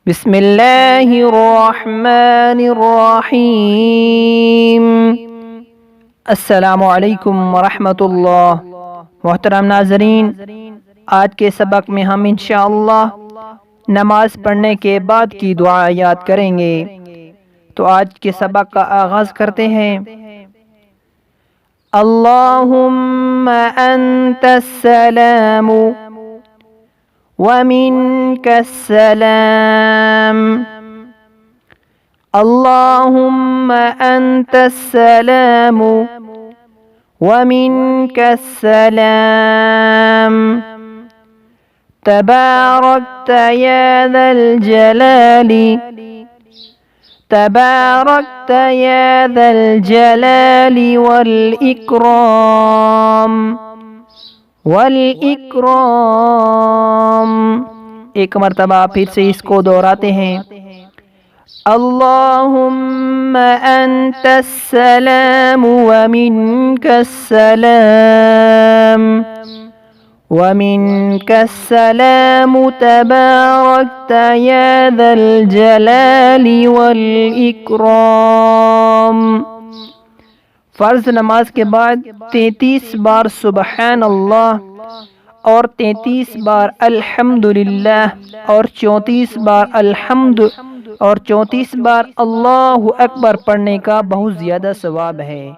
بسم اللہ الرحمن الرحیم۔ السلام علیکم ورحمۃ اللہ۔ محترم ناظرین، آج کے سبق میں ہم انشاءاللہ نماز پڑھنے کے بعد کی دعا یاد کریں گے۔ تو آج کے سبق کا آغاز کرتے ہیں۔ اللہم انت السلام ومنك السلام، اللهم أنت السلام ومنك السلام، تباركت يا ذا الجلال، تباركت يا ذا الجلال والإکرام۔ ایک مرتبہ پھر سے اس کو دہراتے ہیں۔ اللہم انت السلام ومنک السلام، ومنک السلام، تبارکت یا ذا الجلال والإکرام۔ فرض نماز کے بعد 33 بار سبحان اللہ اور 33 بار الحمدللہ اور 34 بار اور 34 بار اللہ اکبر پڑھنے کا بہت زیادہ ثواب ہے۔